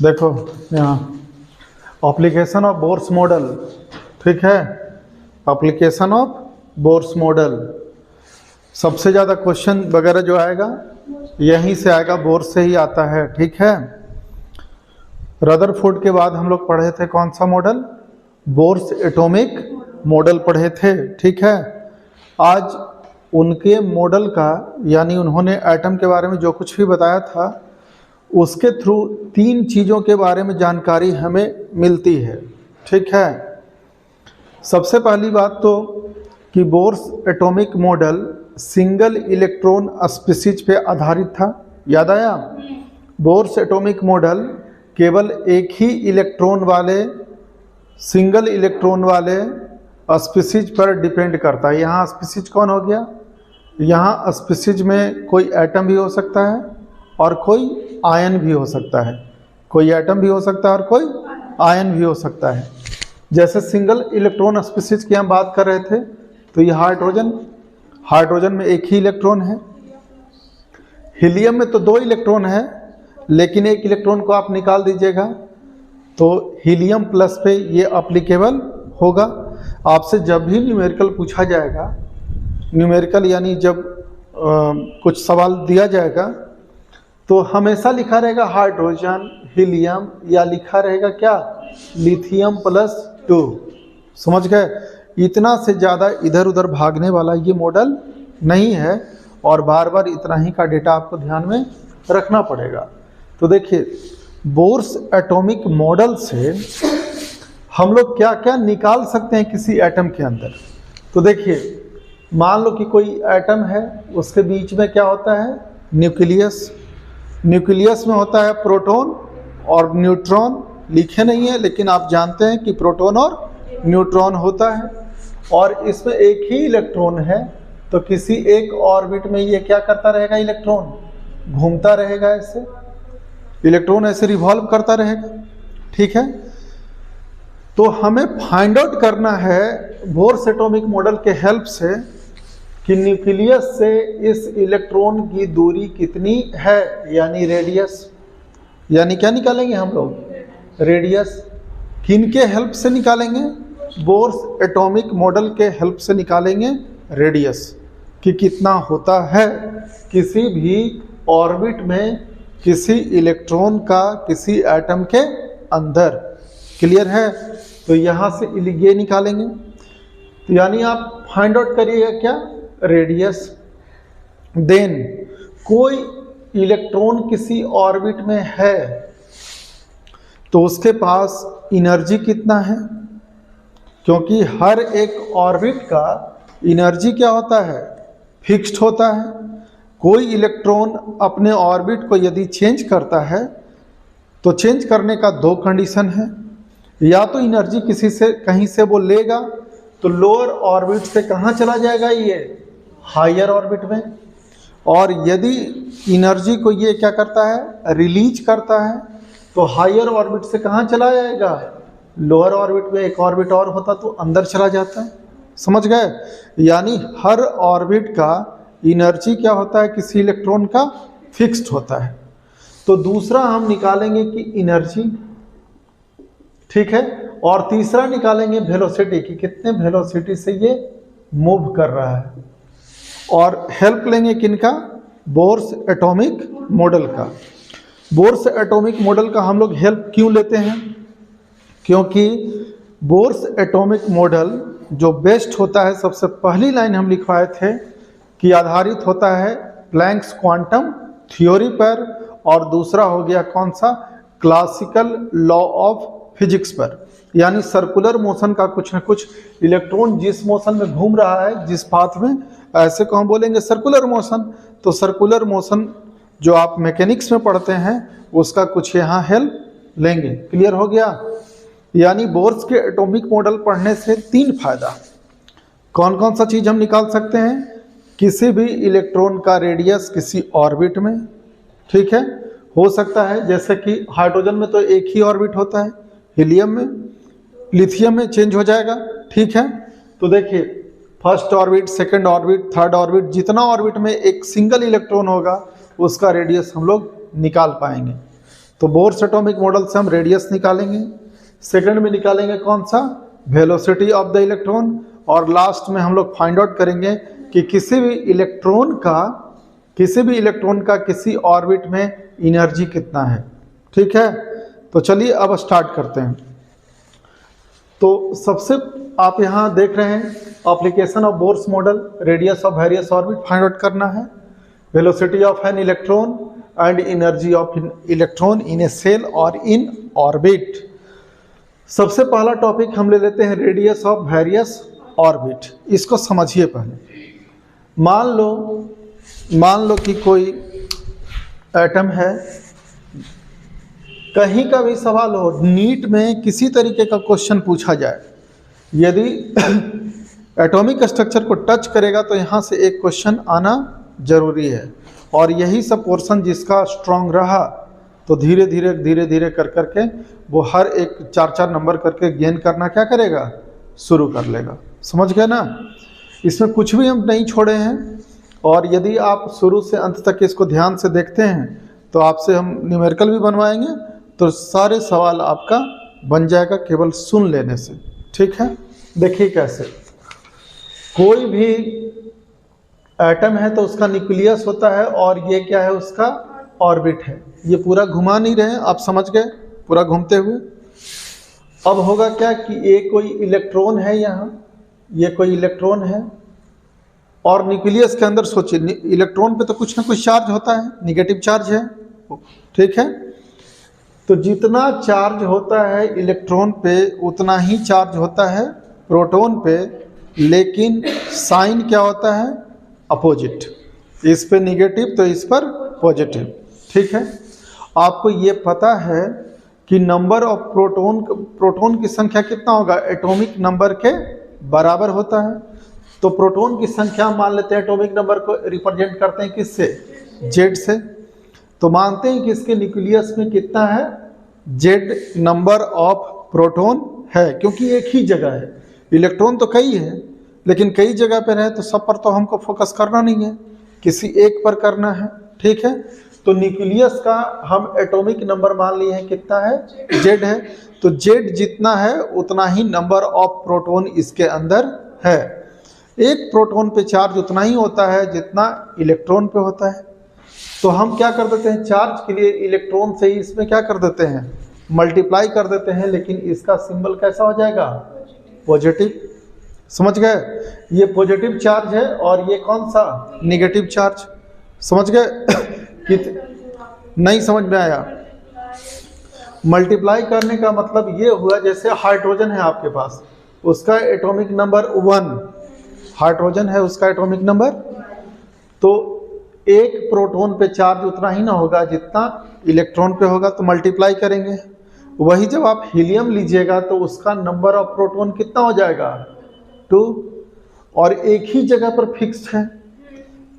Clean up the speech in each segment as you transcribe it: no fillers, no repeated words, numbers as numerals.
देखो यहाँ application of Bohr's model, ठीक है, एप्लीकेशन ऑफ बोर्स मॉडल। सबसे ज़्यादा क्वेश्चन वगैरह जो आएगा यहीं से आएगा, बोर्स से ही आता है, ठीक है। रदरफोर्ड के बाद हम लोग पढ़े थे कौन सा मॉडल? बोर्स एटॉमिक मॉडल पढ़े थे, ठीक है। आज उनके मॉडल का, यानी उन्होंने एटम के बारे में जो कुछ भी बताया था उसके थ्रू तीन चीज़ों के बारे में जानकारी हमें मिलती है, ठीक है। सबसे पहली बात तो कि Bohr's atomic model single electron species पे आधारित था, याद आया? बोर्स एटॉमिक मॉडल केवल एक ही इलेक्ट्रॉन वाले, सिंगल इलेक्ट्रॉन वाले स्पीशीज पर डिपेंड करता है। यहाँ स्पीशीज कौन हो गया? यहाँ स्पीशीज में कोई एटम भी हो सकता है और कोई आयन भी हो सकता है, कोई एटम भी हो सकता है और कोई आयन भी हो सकता है। जैसे सिंगल इलेक्ट्रॉन स्पीशीज की हम बात कर रहे थे तो ये हाइड्रोजन में एक ही इलेक्ट्रॉन है। हीलियम में तो दो इलेक्ट्रॉन है, लेकिन एक इलेक्ट्रॉन को आप निकाल दीजिएगा तो हीलियम प्लस पे ये अप्लीकेबल होगा। आपसे जब भी न्यूमेरिकल पूछा जाएगा, न्यूमेरिकल यानी जब कुछ सवाल दिया जाएगा तो हमेशा लिखा रहेगा हाइड्रोजन, हीलियम, या लिखा रहेगा क्या? Lithium plus 2। समझ गए? इतना से ज़्यादा इधर उधर भागने वाला ये मॉडल नहीं है और बार बार इतना ही का डेटा आपको ध्यान में रखना पड़ेगा। तो देखिए, बोर्स एटॉमिक मॉडल से हम लोग क्या क्या निकाल सकते हैं किसी एटम के अंदर। तो देखिए, मान लो कि कोई एटम है, उसके बीच में क्या होता है? न्यूक्लियस। न्यूक्लियस में होता है प्रोटॉन और न्यूट्रॉन। लिखे नहीं है लेकिन आप जानते हैं कि प्रोटॉन और न्यूट्रॉन होता है, और इसमें एक ही इलेक्ट्रॉन है। तो किसी एक ऑर्बिट में ये क्या करता रहेगा? इलेक्ट्रॉन घूमता रहेगा, ऐसे इलेक्ट्रॉन ऐसे रिवॉल्व करता रहेगा, ठीक है। तो हमें फाइंड आउट करना है बोर्स एटॉमिक मॉडल के हेल्प से कि न्यूक्लियस से इस इलेक्ट्रॉन की दूरी कितनी है, यानी रेडियस। यानी क्या निकालेंगे हम लोग? रेडियस। किन के हेल्प से निकालेंगे? बोर्स एटॉमिक मॉडल के हेल्प से निकालेंगे रेडियस, कि कितना होता है किसी भी ऑर्बिट में किसी इलेक्ट्रॉन का किसी एटम के अंदर। क्लियर है? तो यहाँ से ये निकालेंगे। तो यानी आप फाइंड आउट करिएगा क्या? रेडियस। देन कोई इलेक्ट्रॉन किसी ऑर्बिट में है तो उसके पास एनर्जी कितना है, क्योंकि हर एक ऑर्बिट का एनर्जी क्या होता है? फिक्स्ड होता है। कोई इलेक्ट्रॉन अपने ऑर्बिट को यदि चेंज करता है तो चेंज करने का दो कंडीशन है, या तो एनर्जी किसी से कहीं से वो लेगा तो लोअर ऑर्बिट से कहाँ चला जाएगा? ये हायर ऑर्बिट में। और यदि एनर्जी को ये क्या करता है? रिलीज करता है, तो हायर ऑर्बिट से कहाँ चला जाएगा? लोअर ऑर्बिट में। एक ऑर्बिट और होता तो अंदर चला जाता है। समझ गए? यानी हर ऑर्बिट का एनर्जी क्या होता है? किसी इलेक्ट्रॉन का फिक्स्ड होता है। तो दूसरा हम निकालेंगे कि एनर्जी, ठीक है, और तीसरा निकालेंगे वेलोसिटी, कि कितने वेलोसिटी से ये मूव कर रहा है। और हेल्प लेंगे किनका? बोर्स एटॉमिक मॉडल का। बोर्स एटॉमिक मॉडल का हम लोग हेल्प क्यों लेते हैं? क्योंकि बोर्स एटॉमिक मॉडल जो बेस्ट होता है, सबसे पहली लाइन हम लिखवाए थे कि आधारित होता है प्लैंक्स क्वांटम थ्योरी पर, और दूसरा हो गया कौन सा? क्लासिकल लॉ ऑफ फिजिक्स पर। यानी सर्कुलर मोशन का कुछ न कुछ, इलेक्ट्रॉन जिस मोशन में घूम रहा है, जिस पाथ में, ऐसे को हम बोलेंगे सर्कुलर मोशन। तो सर्कुलर मोशन जो आप मैकेनिक्स में पढ़ते हैं उसका कुछ यहाँ हेल्प लेंगे। क्लियर हो गया? यानी बोर्स के एटॉमिक मॉडल पढ़ने से तीन फायदा। कौन कौन सा चीज़ हम निकाल सकते हैं? किसी भी इलेक्ट्रॉन का रेडियस किसी ऑर्बिट में, ठीक है, हो सकता है। जैसे कि हाइड्रोजन में तो एक ही ऑर्बिट होता है, हीलियम में, लिथियम में चेंज हो जाएगा, ठीक है। तो देखिए, first orbit, second orbit, third orbit, जितना ऑर्बिट में एक सिंगल इलेक्ट्रॉन होगा उसका रेडियस हम लोग निकाल पाएंगे। तो बोर्स एटॉमिक मॉडल से हम रेडियस निकालेंगे, सेकंड में निकालेंगे कौन सा, वेलोसिटी ऑफ द इलेक्ट्रॉन, और लास्ट में हम लोग फाइंड आउट करेंगे कि किसी भी इलेक्ट्रॉन का किसी ऑर्बिट में एनर्जी कितना है। ठीक है, तो चलिए अब स्टार्ट करते हैं। तो सबसे आप यहाँ देख रहे हैं application of Bohr's model, radius of various orbit find out करना है, velocity of an electron and energy of electron in a cell और इन ऑर्बिट। सबसे पहला टॉपिक हम ले लेते हैं रेडियस ऑफ वेरियस ऑर्बिट। इसको समझिए पहले। मान लो कि कोई एटम है, कहीं का भी सवाल हो, नीट में किसी तरीके का क्वेश्चन पूछा जाए, यदि एटॉमिक स्ट्रक्चर को टच करेगा तो यहाँ से एक क्वेश्चन आना जरूरी है, और यही सब पोर्शन जिसका स्ट्रांग रहा तो धीरे धीरे कर करके वो हर एक 4-4 नंबर करके गेन करना क्या करेगा, शुरू कर लेगा। समझ गए ना, इसमें कुछ भी हम नहीं छोड़े हैं, और यदि आप शुरू से अंत तक इसको ध्यान से देखते हैं तो आपसे हम न्यूमेरिकल भी बनवाएंगे, तो सारे सवाल आपका बन जाएगा केवल सुन लेने से। ठीक है, देखिए कैसे। कोई भी एटम है तो उसका न्यूक्लियस होता है, और ये क्या है, उसका ऑर्बिट है। ये पूरा घुमा नहीं रहे, आप समझ गए, पूरा घूमते हुए। अब होगा क्या कि ये कोई इलेक्ट्रॉन है, यहाँ ये कोई इलेक्ट्रॉन है, और न्यूक्लियस के अंदर सोचिए, इलेक्ट्रॉन पे तो कुछ ना कुछ चार्ज होता है, नेगेटिव चार्ज है। ठीक है, तो जितना चार्ज होता है इलेक्ट्रॉन पे उतना ही चार्ज होता है प्रोटॉन पे, लेकिन साइन क्या होता है, अपोजिट। इस पे निगेटिव तो इस पर पॉजिटिव। ठीक है, आपको ये पता है कि नंबर ऑफ प्रोटॉन की संख्या कितना होगा, एटॉमिक नंबर के बराबर होता है। तो प्रोटॉन की संख्या मान लेते हैं, एटॉमिक नंबर को रिप्रेजेंट करते हैं किससे, जेड से। तो मानते हैं कि इसके न्यूक्लियस में कितना है, जेड नंबर ऑफ प्रोटॉन है, क्योंकि एक ही जगह है। इलेक्ट्रॉन तो कई है, लेकिन कई जगह पर है, तो सब पर तो हमको फोकस करना नहीं है, किसी एक पर करना है। ठीक है, तो न्यूक्लियस का हम एटॉमिक नंबर मान लिए हैं कितना है, जेड है। तो जेड जितना है उतना ही नंबर ऑफ प्रोटॉन इसके अंदर है। एक प्रोटॉन पे चार्ज उतना ही होता है जितना इलेक्ट्रॉन पे होता है। तो हम क्या कर देते हैं, चार्ज के लिए इलेक्ट्रॉन से ही इसमें क्या कर देते हैं, मल्टीप्लाई कर देते हैं, लेकिन इसका सिंबल कैसा हो जाएगा, पॉजिटिव। समझ गए, ये पॉजिटिव चार्ज है और ये कौन सा, नेगेटिव चार्ज। समझ गए कि नहीं समझ में आया। मल्टीप्लाई करने का मतलब ये हुआ, जैसे हाइड्रोजन है आपके पास, उसका एटॉमिक नंबर 1, हाइड्रोजन है उसका एटॉमिक नंबर, तो एक प्रोटॉन पे चार्ज उतना ही ना होगा जितना इलेक्ट्रॉन पे होगा, तो मल्टीप्लाई करेंगे। वही जब आप हीलियम लीजिएगा तो उसका नंबर ऑफ प्रोटॉन कितना हो जाएगा, 2, और एक ही जगह पर फिक्स्ड है।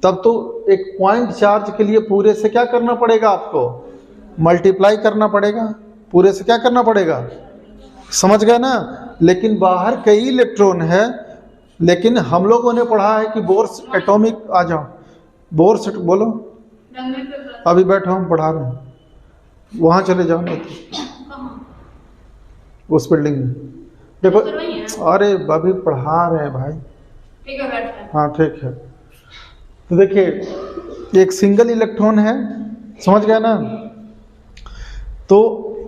तब तो एक पॉइंट चार्ज के लिए पूरे से क्या करना पड़ेगा, आपको मल्टीप्लाई करना पड़ेगा, पूरे से क्या करना पड़ेगा। समझ गए ना, लेकिन बाहर कई इलेक्ट्रॉन है, लेकिन हम लोगों ने पढ़ा है कि बोर्स एटॉमिक, आ जाओ बोर्स, बोलो अभी बैठो, हम पढ़ा रहे हैं, वहाँ चले जाओ ना, उस बिल्डिंग में देखो। अरे अभी पढ़ा रहे हैं भाई, ठीक है, बैठ। हाँ ठीक है। तो देखिए एक सिंगल इलेक्ट्रॉन है, समझ गए ना, तो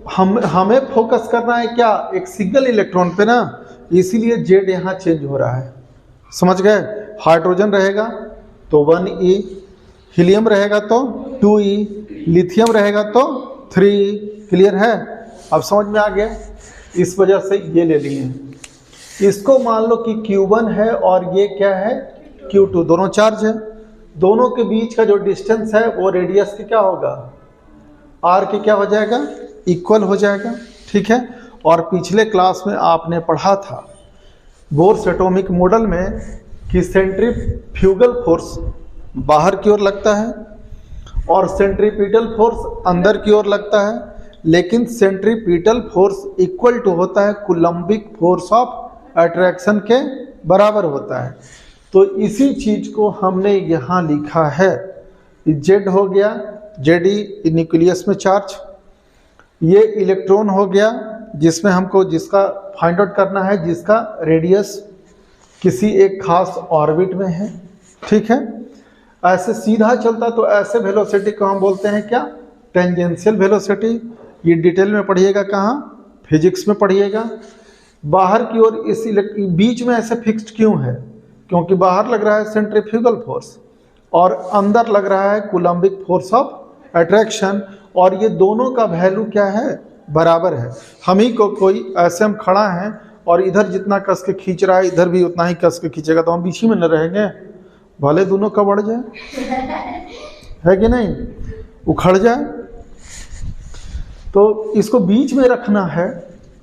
हमें फोकस करना है क्या, एक सिंगल इलेक्ट्रॉन पे ना, इसीलिए जेड यहाँ चेंज हो रहा है। समझ गए, हाइड्रोजन रहेगा तो 1e, हीलियम रहेगा तो 2e, लिथियम रहेगा तो 3e। क्लियर है, अब समझ में आ गया। इस वजह से ये ले लिए। इसको मान लो कि Q1 है और ये क्या है, Q2, दोनों चार्ज है। दोनों के बीच का जो डिस्टेंस है वो रेडियस के क्या होगा, R के क्या हो जाएगा, इक्वल हो जाएगा। ठीक है, और पिछले क्लास में आपने पढ़ा था बोर्स एटॉमिक मॉडल में कि सेंट्रीफ्यूगल फोर्स बाहर की ओर लगता है और सेंट्रीपिटल फोर्स अंदर की ओर लगता है, लेकिन सेंट्रीपिटल फोर्स इक्वल टू होता है कुलम्बिक फोर्स ऑफ अट्रैक्शन के बराबर होता है। तो इसी चीज को हमने यहाँ लिखा है, जेड हो गया, जेड ई न्यूक्लियस में चार्ज, ये इलेक्ट्रॉन हो गया जिसमें हमको जिसका फाइंड आउट करना है, जिसका रेडियस किसी एक खास ऑर्बिट में है, ठीक है। ऐसे सीधा चलता तो ऐसे वेलोसिटी को हम बोलते हैं क्या, टेंजेंशियल वेलोसिटी। ये डिटेल में पढ़िएगा, कहाँ, फिजिक्स में पढ़िएगा। बाहर की ओर इस बीच में ऐसे फिक्स्ड क्यों है, क्योंकि बाहर लग रहा है सेंट्रीफ्यूगल फोर्स और अंदर लग रहा है कूलम्बिक फोर्स ऑफ अट्रैक्शन, और ये दोनों का वैल्यू क्या है, बराबर है। हम ही को कोई ऐसे हम खड़ा हैं और इधर जितना कस के खींच रहा है इधर भी उतना ही कस के खींचेगा, तो हम बीच ही में न रहेंगे, भले दोनों का बढ़ जाए, है कि नहीं, उखड़ जाए। तो इसको बीच में रखना है,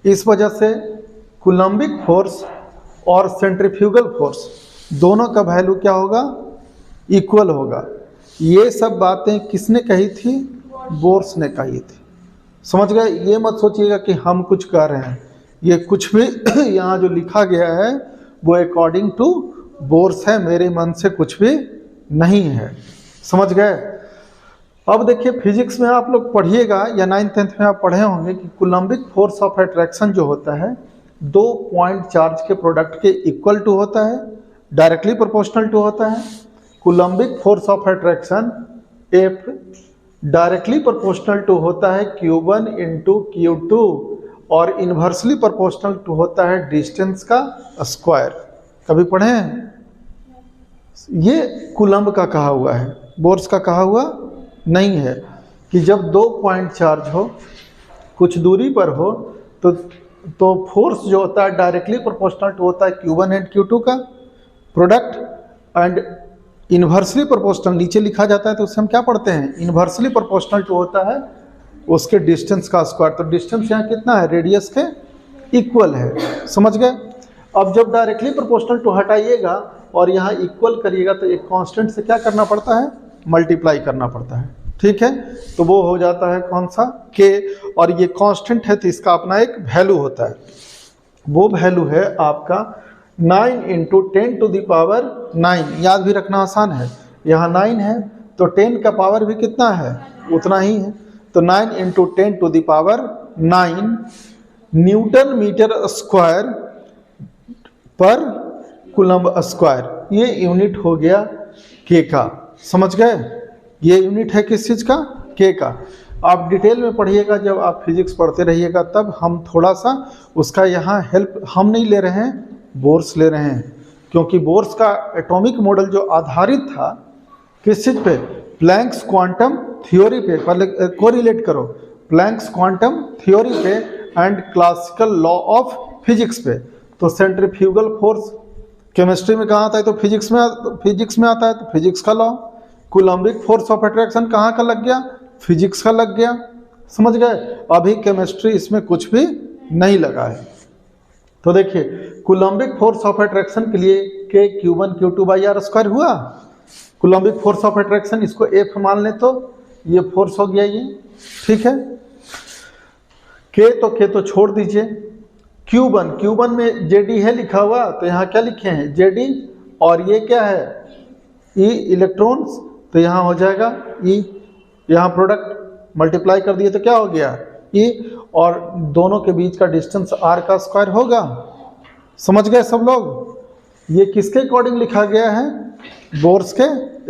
इस वजह से कूलम्बिक फोर्स और सेंट्रीफ्यूगल फोर्स दोनों का वैल्यू क्या होगा, इक्वल होगा। ये सब बातें किसने कही थी, बोर्स ने कही थी। समझ गए। ये मत सोचिएगा कि हम कुछ कह रहे हैं, ये कुछ भी यहाँ जो लिखा गया है वो अकॉर्डिंग टू बोर्स है, मेरे मन से कुछ भी नहीं है। समझ गए। अब देखिए फिजिक्स में आप लोग पढ़िएगा या 9th-10th में आप पढ़े होंगे कि कूलम्बिक फोर्स ऑफ अट्रैक्शन जो होता है 2 पॉइंट चार्ज के प्रोडक्ट के इक्वल टू होता है, डायरेक्टली प्रोपोर्शनल टू होता है। Coulombic force of attraction F directly proportional to होता है Q1 इंटू Q2 और इन्वर्सली प्रोपोर्शनल टू होता है डिस्टेंस का स्क्वायर। कभी पढ़े हैं? ये कूलम्ब का कहा हुआ है, बोर्स का कहा हुआ नहीं है। कि जब 2 पॉइंट चार्ज हो, कुछ दूरी पर हो, तो फोर्स जो होता है डायरेक्टली प्रोपोर्शनल टू होता है Q1 एंड Q2 का प्रोडक्ट, एंड इन्वर्सली प्रोपोर्शनल नीचे लिखा जाता है तो उससे हम क्या पढ़ते हैं, इन्वर्सली प्रोपोर्शनल टू होता है उसके डिस्टेंस का स्क्वायर। तो डिस्टेंस यहाँ कितना है, रेडियस के इक्वल है। समझ गए। अब जब डायरेक्टली प्रोपोर्शनल टू हटाइएगा और यहाँ इक्वल करिएगा तो एक कांस्टेंट से क्या करना पड़ता है, मल्टीप्लाई करना पड़ता है, ठीक है। तो वो हो जाता है कौन सा, के, और ये कांस्टेंट है तो इसका अपना एक वैल्यू होता है। वो वैल्यू है आपका 9 इंटू 10 टू द पावर 9। याद भी रखना आसान है, यहाँ 9 है तो 10 का पावर भी कितना है, उतना ही है। तो 9 into 10 to the power 9 newton metre square पर कूलम्ब स्क्वायर, ये यूनिट हो गया के का। समझ गए। ये यूनिट है किस चीज़ का, के का। आप डिटेल में पढ़िएगा, जब आप फिजिक्स पढ़ते रहिएगा तब हम थोड़ा सा उसका यहाँ हेल्प हम नहीं ले रहे हैं, बोर्स ले रहे हैं। क्योंकि बोर्स का एटॉमिक मॉडल जो आधारित था किस चीज़ पे, प्लैंक्स क्वांटम थ्योरी पे, पहले कोरिलेट करो, प्लैंक्स क्वांटम थ्योरी पे and classical law of physics पे। तो सेंट्रीफ्यूगल फोर्स केमिस्ट्री में कहाँ आता है, तो फिजिक्स में आता है, तो फिजिक्स का law. Coulombic force of attraction कहाँ का लग गया, फिजिक्स का लग गया। समझ गए। अभी केमिस्ट्री इसमें कुछ भी नहीं लगा है। तो देखिए कूलम्बिक फोर्स ऑफ अट्रैक्शन के लिए के Q1 Q2 by R square हुआ। कूलम्बिक फोर्स ऑफ अट्रैक्शन इसको F मान लें तो ये फोर्स हो गया ये, ठीक है। के तो छोड़ दीजिए। Q1 में JD है लिखा हुआ, तो यहाँ क्या लिखे हैं, JD, और ये क्या है, E इलेक्ट्रॉन्स, तो यहाँ हो जाएगा E, यहाँ प्रोडक्ट मल्टीप्लाई कर दिए तो क्या हो गया E, और दोनों के बीच का डिस्टेंस R का स्क्वायर होगा। समझ गए सब लोग। ये किसके अकॉर्डिंग लिखा गया है, बोर्स के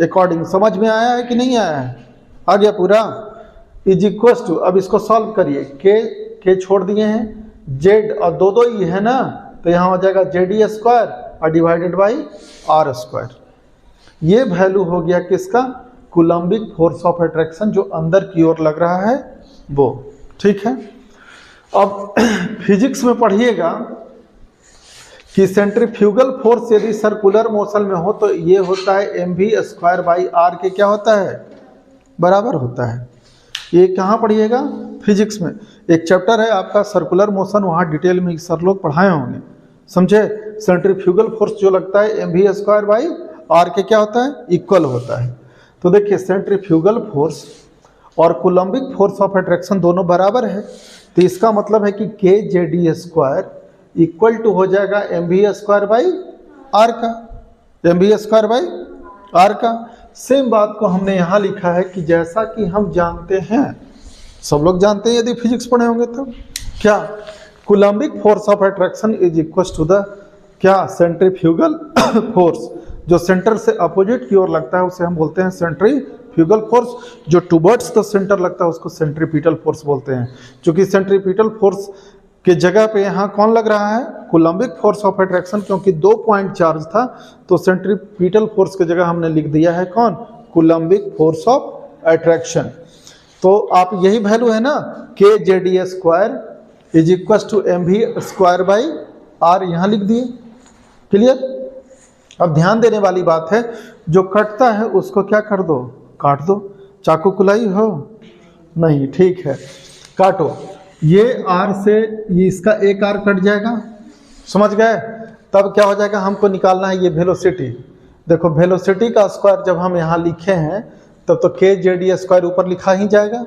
अकॉर्डिंग। समझ में आया है कि नहीं आया है, आ गया पूरा। इज इक्वल टू, अब इसको सॉल्व करिए, के छोड़ दिए हैं, जेड और दो ही है ना, तो यहाँ हो जाएगा JD स्क्वायर और डिवाइडेड बाई R स्क्वायर। ये वैल्यू हो गया किसका, कूलम्बिक फोर्स ऑफ अट्रैक्शन जो अंदर की ओर लग रहा है वो, ठीक है। अब फिजिक्स में पढ़िएगा कि सेंट्रीफ्यूगल फोर्स यदि सर्कुलर मोशन में हो तो ये होता है mv स्क्वायर बाई R के क्या होता है, बराबर होता है। ये कहाँ पढ़िएगा, फिजिक्स में। एक चैप्टर है आपका सर्कुलर मोशन, वहाँ डिटेल में सर लोग पढ़ाए होंगे, समझे। सेंट्रीफ्यूगल फोर्स जो लगता है mv स्क्वायर बाई R के क्या होता है, इक्वल होता है। तो देखिए सेंट्रीफ्यूगल फोर्स और कूलम्बिक फोर्स ऑफ अट्रैक्शन दोनों बराबर है, तो इसका मतलब है कि के JD स्क्वायर इक्वल टू हो जाएगा mv स्क्वायर बाई R का, mv स्क्वायर बाई R का। सेम बात को हमने यहाँ लिखा है कि जैसा कि हम जानते हैं, सब लोग जानते हैं यदि फिजिक्स पढ़े होंगे तो। क्या? Coulombic force of attraction is equal to the क्या? Centrifugal force. जो सेंटर से अपोजिट की ओर लगता है उसे हम बोलते हैं सेंट्रीफ्यूगल फोर्स, जो टुवर्ड्स द सेंटर लगता है उसको सेंट्रीपिटल फोर्स बोलते हैं। क्योंकि सेंट्रीपिटल फोर्स के जगह पे यहाँ कौन लग रहा है? कूलम्बिक फोर्स ऑफ अट्रैक्शन, क्योंकि 2 पॉइंट चार्ज था तो सेंट्रीपिटल फोर्स की जगह हमने लिख दिया है कौन? Coulombic force of attraction. तो आप यही वैल्यू है ना, K J D square is equal to M V square by R, यहाँ लिख दिए। क्लियर? अब ध्यान देने वाली बात है, जो कटता है उसको क्या कर दो? काट दो। चाकू कुलाई हो? नहीं, ठीक है, काटो। ये आर से ये इसका एक आर कट जाएगा, समझ गए? तब क्या हो जाएगा? हमको निकालना है ये वेलोसिटी। देखो वेलोसिटी का स्क्वायर जब हम यहाँ लिखे हैं तब तो के जे डी स्क्वायर ऊपर लिखा ही जाएगा,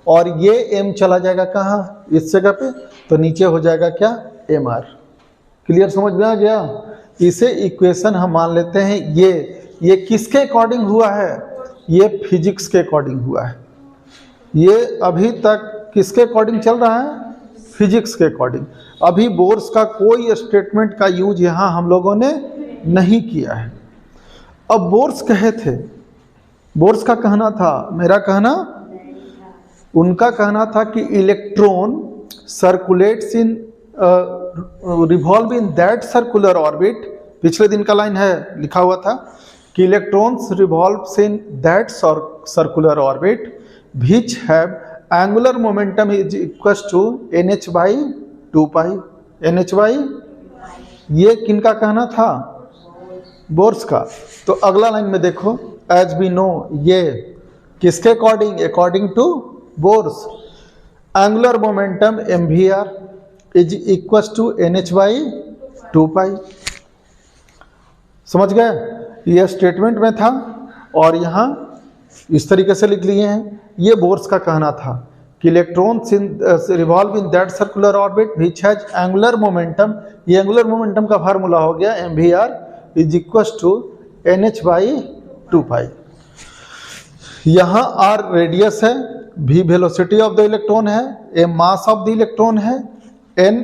और ये एम चला जाएगा कहाँ? इस जगह पे, तो नीचे हो जाएगा क्या? M R. क्लियर? समझ में आ गया? इसे इक्वेशन हम मान लेते हैं ये किसके अकॉर्डिंग हुआ है? ये फिजिक्स के अकॉर्डिंग हुआ है। ये अभी तक किसके अकॉर्डिंग चल रहा है? फिजिक्स के अकॉर्डिंग। अभी बोर्स का कोई स्टेटमेंट का यूज यहाँ हम लोगों ने नहीं किया है। अब बोर्स कहे थे, बोर्स का कहना था, मेरा कहना, उनका कहना था कि electron circulates in revolve in that circular orbit. पिछले दिन का लाइन है, लिखा हुआ था कि electrons revolves in that circular orbit which have angular momentum is equal to NH by 2 pi. NH by, ये किनका कहना था? बोर्स का। तो अगला लाइन में देखो, एज वी नो, ये किसके according? According to Bohr's. Angular momentum MVR is equal to NH by 2 pi. समझ गए? ये स्टेटमेंट में था और यहाँ इस तरीके से लिख लिए हैं। ये बोर्स का कहना था कि electrons revolve in that circular orbit which has angular momentum. ये एंगुलर मोमेंटम का फार्मूला हो गया MVR is equal to NH by 2 pi. यहाँ R रेडियस है, V velocity of the electron है, M mass of the electron है, N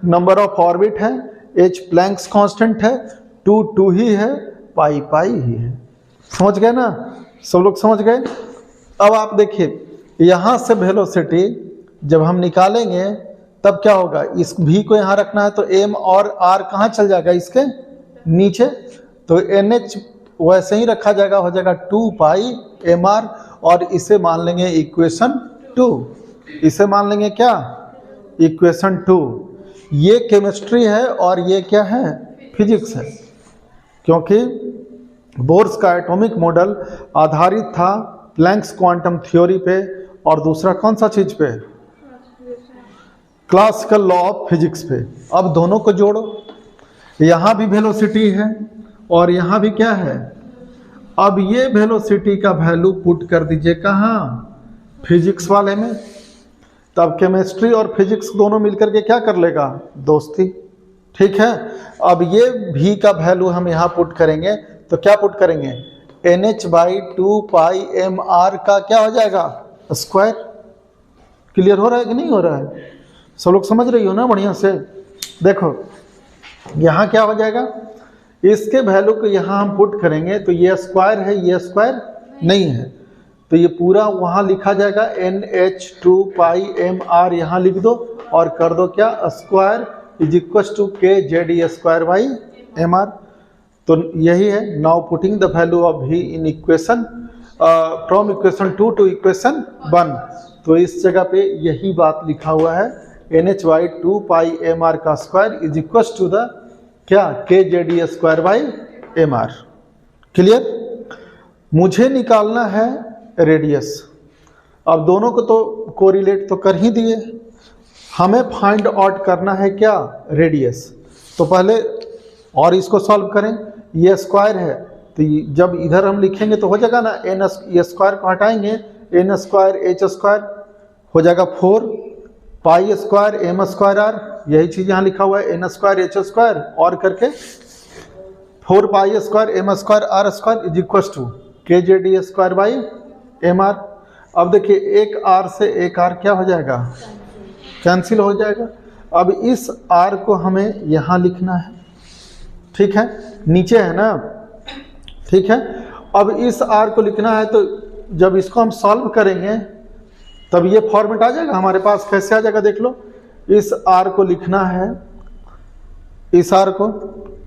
number of orbit है, H Planck's constant है, 2 ही है, पाई ही है। समझ गए ना? सब लोग समझ गए? अब आप देखिए, यहाँ से वेलोसिटी जब हम निकालेंगे तब क्या होगा? इस V को यहाँ रखना है तो M और R कहाँ चल जाएगा? इसके नीचे। तो NH वैसे ही रखा जाएगा, हो जाएगा 2 पाई MR, और इसे मान लेंगे इक्वेशन 2। इसे मान लेंगे क्या? इक्वेशन 2। ये केमिस्ट्री है और ये क्या है? फिजिक्स है। क्योंकि बोर्स का एटॉमिक मॉडल आधारित था प्लैंक्स क्वांटम थ्योरी पे, और दूसरा कौन सा चीज पे? क्लासिकल लॉ ऑफ फिजिक्स पे। अब दोनों को जोड़ो, यहाँ भी वेलोसिटी है और यहाँ भी क्या है? अब ये वेलोसिटी का वैल्यू पुट कर दीजिए कहाँ? फिजिक्स वाले में। तब केमिस्ट्री और फिजिक्स दोनों मिलकर के क्या कर लेगा? दोस्ती। ठीक है? अब ये V का वैल्यू हम यहाँ पुट करेंगे तो क्या पुट करेंगे? NH बाई 2 पाई MR का क्या हो जाएगा? स्क्वायर। क्लियर हो रहा है कि नहीं हो रहा है? सब लोग समझ रही हो ना बढ़िया से? देखो यहाँ क्या हो जाएगा? इसके वैल्यू को यहाँ हम पुट करेंगे तो ये स्क्वायर है, ये स्क्वायर नहीं है, तो ये पूरा वहाँ लिखा जाएगा NH 2 पाई MR, यहाँ लिख दो और कर दो क्या? Square is equal to K J D square by MR। तो यही है, now putting the value of V in equation from equation 2 to equation 1। तो इस जगह पे यही बात लिखा हुआ है, NH बाई 2 पाई MR का square is equal to the क्या? K J D square by MR। Clear? मुझे निकालना है रेडियस। अब दोनों को तो कोरिलेट तो कर ही दिए, हमें फाइंड आउट करना है क्या? रेडियस। तो पहले और इसको सॉल्व करें। ये स्क्वायर है तो जब इधर हम लिखेंगे तो हो जाएगा ना, एन ये स्क्वायर को हटाएंगे, एन स्क्वायर एच स्क्वायर हो जाएगा 4 pi square M square R. यही चीज़ यहाँ लिखा हुआ है, एन स्क्वायर एच स्क्वायर और करके 4 pi square M square R square is equal to K J D square by M R. अब देखिए एक आर से एक आर क्या हो जाएगा, कैंसिल हो जाएगा। अब इस आर को हमें यहाँ लिखना है, ठीक है, नीचे है ना, ठीक है। अब इस आर को लिखना है तो जब इसको हम सॉल्व करेंगे तब ये फॉर्मेट आ जाएगा हमारे पास। कैसे आ जाएगा देख लो, इस आर को लिखना है, इस आर को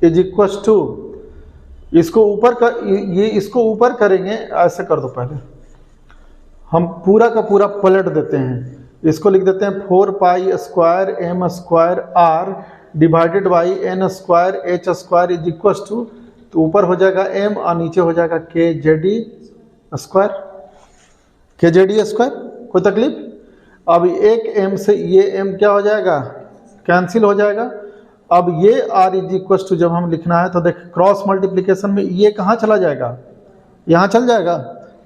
इज इक्वल टू, इसको ऊपर कर, ये इसको ऊपर करेंगे, ऐसे कर दो पहले, हम पूरा का पूरा पलट देते हैं, इसको लिख देते हैं 4 pi square M square R divided by N square H square is equal to, तो ऊपर हो जाएगा एम और नीचे हो जाएगा के जेड ई स्क्वायर, के जेड ई स्क्वायर। कोई तकलीफ? अब एक एम से ये एम क्या हो जाएगा, कैंसिल हो जाएगा। अब ये आर इज इक्वल टू जब हम लिखना है तो देख क्रॉस मल्टीप्लिकेशन में ये कहाँ चला जाएगा, यहाँ चल जाएगा।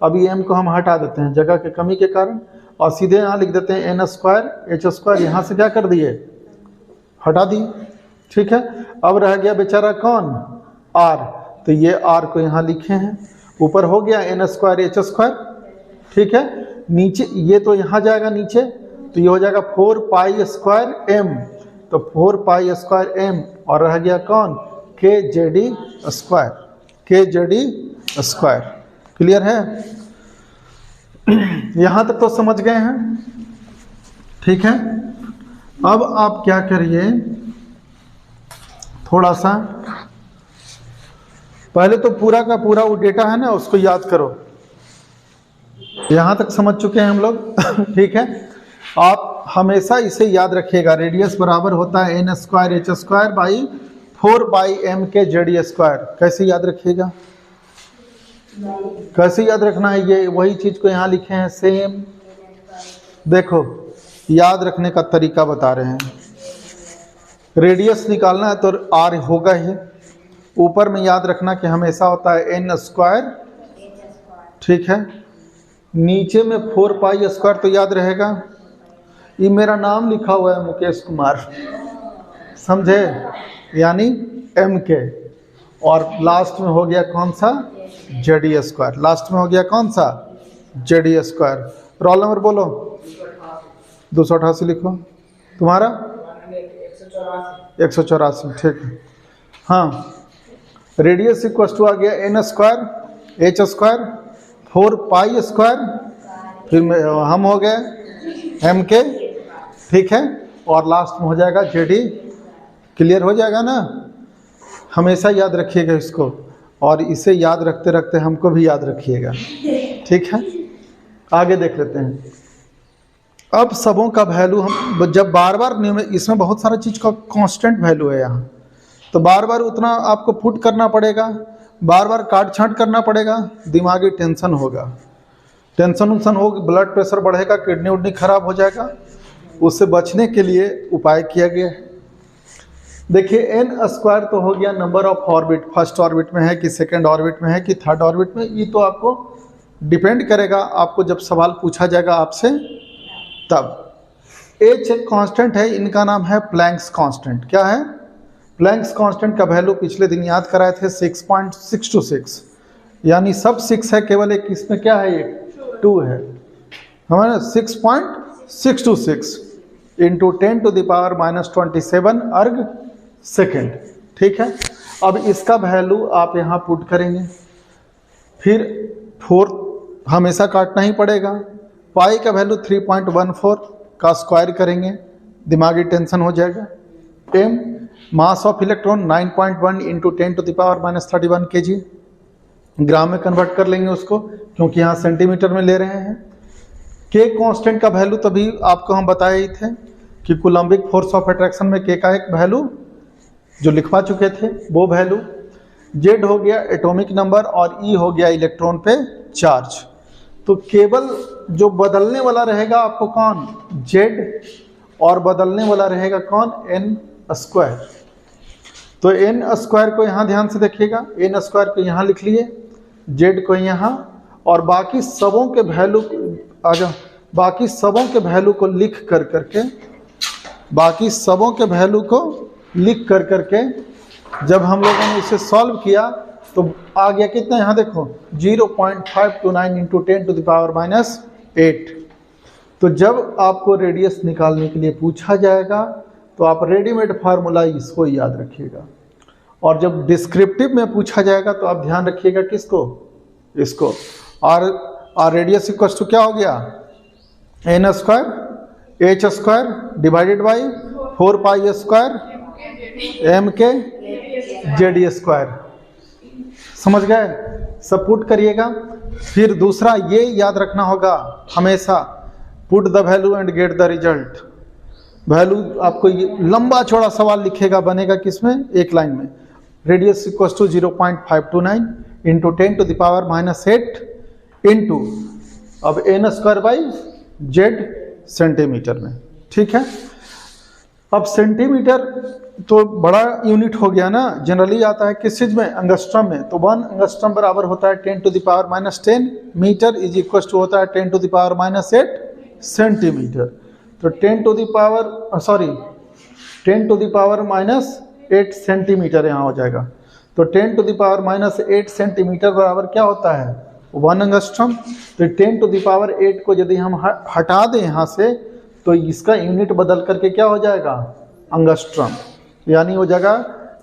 अब ये एम को हम हटा देते हैं जगह के कमी के कारण और सीधे यहाँ लिख देते हैं एन स्क्वायर एच स्क्वायर, यहाँ से क्या कर दिए, हटा दिए, ठीक है। अब रह गया बेचारा कौन, आर, तो ये आर को यहाँ लिखे हैं, ऊपर हो गया एन स्क्वायर एच स्क्वायर, ठीक है। नीचे ये तो यहाँ जाएगा नीचे, तो ये हो जाएगा 4 पाई स्क्वायर एम, तो 4 पाई स्क्वायर एम, और रह गया कौन, के जेड ई स्क्वायर, के जेड ई स्क्वायर। क्लियर है? यहाँ तक तो समझ गए हैं, ठीक है। अब आप क्या करिए, थोड़ा सा पहले तो पूरा का पूरा वो डेटा है ना उसको याद करो। यहाँ तक समझ चुके हैं हम लोग ठीक है। आप हमेशा इसे याद रखिएगा, रेडियस बराबर होता है N square H square by 4 by M K Z E square. कैसे याद रखिएगा, कैसे याद रखना है, ये वही चीज को यहाँ लिखे हैं सेम। देखो याद रखने का तरीका बता रहे हैं, रेडियस निकालना है तो आर होगा ही, ऊपर में याद रखना कि हमेशा होता है एन स्क्वायर, ठीक है, नीचे में 4 पाई स्क्वायर तो याद रहेगा। ये मेरा नाम लिखा हुआ है मुकेश कुमार, समझे, यानी एम के, और लास्ट में हो गया कौन सा, जेड ई स्क्वायर, लास्ट में हो गया कौन सा, Z E square. Roll number बोलो, 288 लिखो, तुम्हारा 184, ठीक है। हाँ, रेडियस इक्वल टू आ गया N square H square 4 pi square, फिर हम हो गए एम के, ठीक है, और लास्ट में हो जाएगा जेड ई। क्लियर हो जाएगा ना? हमेशा याद रखिएगा इसको, और इसे याद रखते रखते हमको भी याद रखिएगा, ठीक है। आगे देख लेते हैं। अब सबों का वैल्यू हम जब बार बार, इसमें बहुत सारा चीज़ का कांस्टेंट वैल्यू है यहाँ, तो बार बार उतना आपको पुट करना पड़ेगा, बार बार काट छांट करना पड़ेगा, दिमागी टेंशन होगा, टेंशन उन्सन होगी, ब्लड प्रेशर बढ़ेगा, किडनी उडनी खराब हो जाएगा। उससे बचने के लिए उपाय किया गया है। देखिए एन स्क्वायर तो हो गया number of orbit, first orbit में है कि सेकंड ऑर्बिट में है कि थर्ड ऑर्बिट में, ये तो आपको डिपेंड करेगा, आपको जब सवाल पूछा जाएगा आपसे तब। एच एक कांस्टेंट है, इनका नाम है प्लैंक्स कांस्टेंट। क्या है? प्लैंक्स कांस्टेंट का वैल्यू पिछले दिन याद कराए थे 6.626, यानी सब 6 है, केवल एक इसमें क्या है, एक 2 है, हमारा 6.626 इंटू 10⁻⁻27 अर्ग सेकेंड, ठीक है। अब इसका वैल्यू आप यहाँ पुट करेंगे, फिर 4 हमेशा काटना ही पड़ेगा, पाई का वैल्यू 3.14 का स्क्वायर करेंगे, दिमागी टेंशन हो जाएगा। M mass of electron 9.1 into 10⁻⁻31 kg, gram में कन्वर्ट कर लेंगे उसको, क्योंकि यहाँ सेंटीमीटर में ले रहे हैं। के कांस्टेंट का वैल्यू तभी आपको हम बताए ही थे कि कूलम्बिक फोर्स ऑफ अट्रैक्शन में के का एक वैल्यू जो लिखवा चुके थे वो वैल्यू। जेड हो गया एटॉमिक नंबर और ई हो गया इलेक्ट्रॉन पे चार्ज। तो केवल जो बदलने वाला रहेगा आपको कौन, जेड, और बदलने वाला रहेगा कौन, एन स्क्वायर। तो एन स्क्वायर को यहाँ ध्यान से देखिएगा, एन स्क्वायर को यहाँ लिख लिए, जेड को यहाँ, और बाकी सबों के वैल्यू बाकी सबों के वैल्यू को लिख कर करके, बाकी सबों के वैल्यू को लिख कर करके जब हम लोगों ने इसे सॉल्व किया तो आ गया कितना, यहाँ देखो 0.529 इंटू 10⁻⁻ 8। तो जब आपको रेडियस निकालने के लिए पूछा जाएगा तो आप रेडीमेड फार्मूला इसको याद रखिएगा, और जब डिस्क्रिप्टिव में पूछा जाएगा तो आप ध्यान रखिएगा किसको, इसको। और रेडियस इक्वल्स टू क्या हो गया, N square H square divided by 4 pi square M K Z square. समझ गए, सब पुट करिएगा। फिर दूसरा ये याद रखना होगा हमेशा, put the value and get the result. Value आपको ये लंबा चौड़ा सवाल लिखेगा, बनेगा किसमें, एक लाइन में। Radius equals to 0.529 into 10 to the power -8 into अब N square by Z centimetre में। ठीक है, अब सेंटीमीटर तो बड़ा यूनिट हो गया ना, जनरली आता है किस चीज में, अंगस्ट्रम में। तो 1 अंगस्ट्रम बराबर होता है 10 to the power -10 metre is equals to होता है 10 टू द पावर -8 सेंटीमीटर। तो 10 टू द पावर -8 सेंटीमीटर यहाँ हो जाएगा। तो 10 टू द पावर -8 सेंटीमीटर बराबर क्या होता है, 1 अंगस्ट्रम। तो 10 टू द पावर 8 को यदि हम हटा दें यहाँ से तो इसका यूनिट बदल करके क्या हो जाएगा, अंगस्ट्रम। यानी हो जाएगा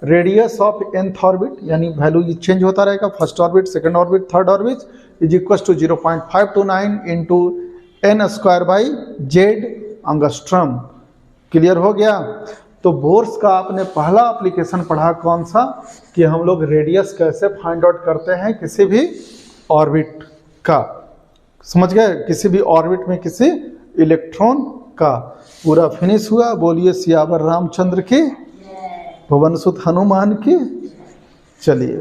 रेडियस ऑफ nth ऑर्बिट, यानी वैल्यू चेंज होता रहेगा, first orbit, second orbit, third orbit is equal to 0.529 into N square by Z angstrom. Clear हो गया। तो बोर्स का आपने पहला एप्लीकेशन पढ़ा कौन सा, कि हम लोग रेडियस कैसे फाइंड आउट करते हैं किसी भी ऑर्बिट का। समझ गए, किसी भी ऑर्बिट में किसी इलेक्ट्रॉन का। पूरा फिनिश हुआ। बोलिए सियावर रामचंद्र की, भुवन सुत हनुमान की। चलिए।